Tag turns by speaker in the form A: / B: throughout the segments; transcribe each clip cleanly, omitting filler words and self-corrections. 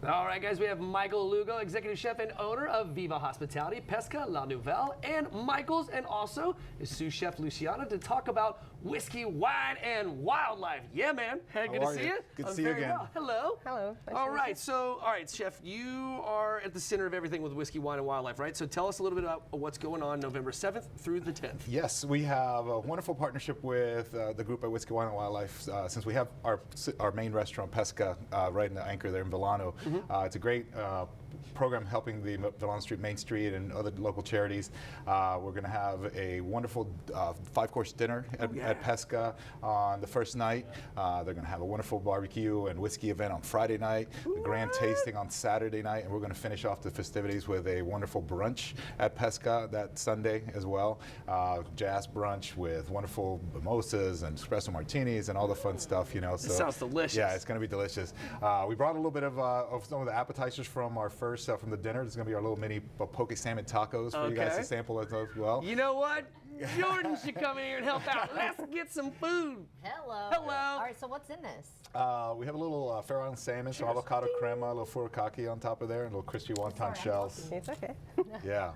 A: All right, guys, we have Michael Lugo, executive chef and owner of Viva Hospitality, Pesca La Nouvelle, and Michael's, and also his sous chef Luciano to talk about whiskey, wine, and wildlife. Yeah, man. Hey, good to see you.
B: Good to see you again.
A: Well. Hello.
C: Hello.
A: All right, chef, you are at the center of everything with whiskey, wine, and wildlife, right? So tell us a little bit about what's going on November 7th through the 10th.
B: Yes, we have a wonderful partnership with the group at Whiskey, Wine, and Wildlife. Since we have our main restaurant, Pesca, right in the anchor there in Vilano. It's a great program helping the Vilano Street, Main Street, and other local charities. We're going to have a wonderful 5-course dinner at Pesca on the first night. They're going to have a wonderful barbecue and whiskey event on Friday night, a grand tasting on Saturday night, and we're going to finish off the festivities with a wonderful brunch at Pesca that Sunday as well. Jazz brunch with wonderful mimosas and espresso martinis and all the fun stuff, you know. So,
A: it sounds delicious.
B: Yeah, it's going to be delicious. We brought a little bit of some of the appetizers from our first from the dinner. There's going to be our little mini poke salmon tacos for you guys to sample as well.
A: You know what? Jordan should come in here and help out. Let's get some food.
C: Hello.
A: Hello.
C: All right, so what's in this?
B: We have a little Fair Island salmon, some avocado crema, a little furikake on top of there, and little crispy wonton shells.
C: It's okay.
B: Yeah.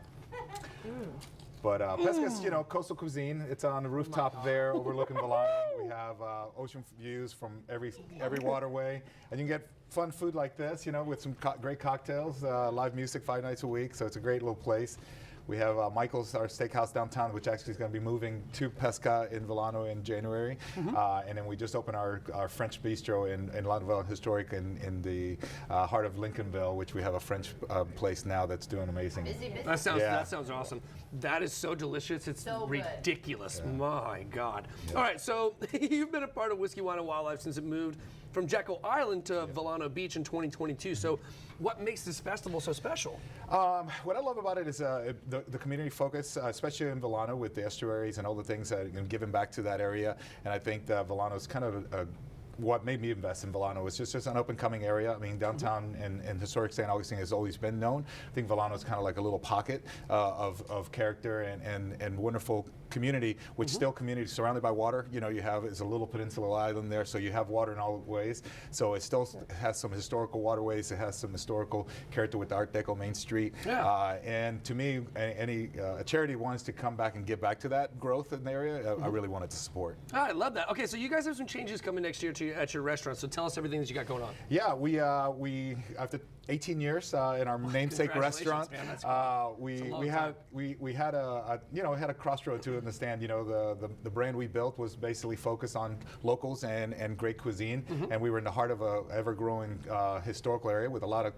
B: But Pesca's, you know, coastal cuisine. It's on the rooftop there overlooking Vilano. We have ocean views from every waterway. And you can get fun food like this, you know, with some great cocktails, live music 5 nights a week. So it's a great little place. We have Michael's, our steakhouse downtown, which actually is going to be moving to Pesca in Vilano in January. And then we just opened our French bistro in La Nouvelle Historique in the heart of Lincolnville, which we have a French place now that's doing amazing.
C: Busy.
A: That sounds awesome. That is so delicious. It's so ridiculous. Yeah. My God. Yeah. All right, so you've been a part of Whiskey, Wine, and Wildlife since it moved from Jekyll Island to Vilano Beach in 2022. So what makes this festival so special?
B: What I love about it is the community focus, especially in Vilano with the estuaries and all the things that are given back to that area. And I think that Vilano is kind of what made me invest in Vilano was just an up-and-coming area. I mean, downtown and historic St. Augustine has always been known. I think Vilano is kind of like a little pocket of character and wonderful community, which still community surrounded by water. You know, it's a little peninsula island there, so you have water in all ways. So it still has some historical waterways. It has some historical character with the Art Deco Main Street. Yeah. And to me, a charity wants to come back and give back to that growth in the area. I really wanted to support.
A: Oh, I love that. Okay, so you guys have some changes coming next year at your restaurant. So tell us everything that you got going on.
B: Yeah, we after 18 years in our namesake restaurant,
A: man, that's cool.
B: we had a crossroad to understand. You know, the brand we built was basically focused on locals and great cuisine, and we were in the heart of a ever-growing historical area with a lot of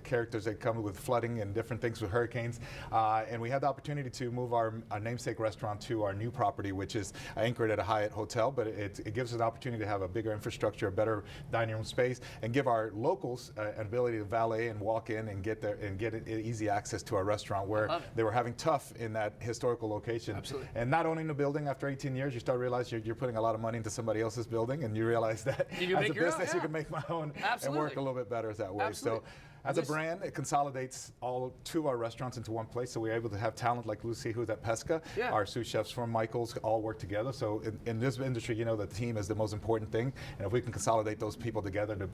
B: characters that come with flooding and different things with hurricanes. And we had the opportunity to move our namesake restaurant to our new property, which is anchored at a Hyatt hotel, but it gives us an opportunity to have a bigger infrastructure, a better dining room space, and give our locals an ability to valet and walk in and get there and get easy access to our restaurant where they were having tough in that historical location.
A: Absolutely.
B: And not owning the building after 18 years, you start to realize you're putting a lot of money into somebody else's building, and you realize that as a business you can make my own and work a little bit better that way.
A: Absolutely.
B: So as a brand, it consolidates all 2 our restaurants into one place, so we're able to have talent like Lucy, who's at Pesca. Yeah. Our sous chefs from Michael's all work together. So in this industry, you know, the team is the most important thing, and if we can consolidate those people together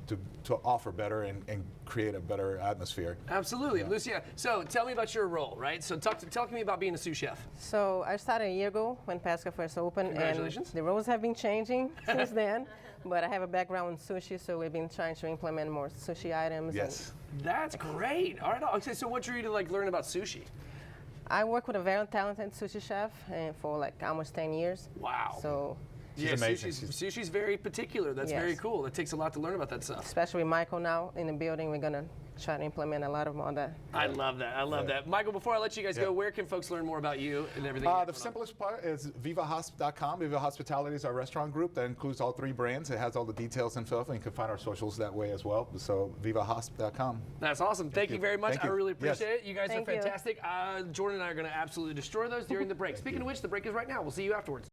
B: to offer better and create a better atmosphere.
A: Absolutely. Yeah. Lucia, so tell me about your role, right? So talk to me about being a sous chef.
C: So I started a year ago when Pesca first opened.
A: Congratulations.
C: And the roles have been changing since then. But I have a background in sushi, so we've been trying to implement more sushi items.
B: Yes.
A: That's great. All right. Okay, so what drew you to learn about sushi?
C: I work with a very talented sushi chef for almost 10 years.
A: Wow.
C: So
B: She's amazing.
A: Sushi's very particular. That's very cool. It takes a lot to learn about that stuff.
C: Especially with Michael now in the building, we're going to try to implement a lot of more that.
A: I love that. I love that. Michael, before I let you guys go, where can folks learn more about you and everything?
B: The simplest part is vivahosp.com. Viva Hospitality is our restaurant group that includes all 3 brands. It has all the details and stuff, and you can find our socials that way as well. So vivahosp.com.
A: That's awesome. Thank you very much. I really appreciate it. You guys are
C: Thank
A: fantastic. Jordan and I are going to absolutely destroy those during the break. Speaking of which, the break is right now. We'll see you afterwards.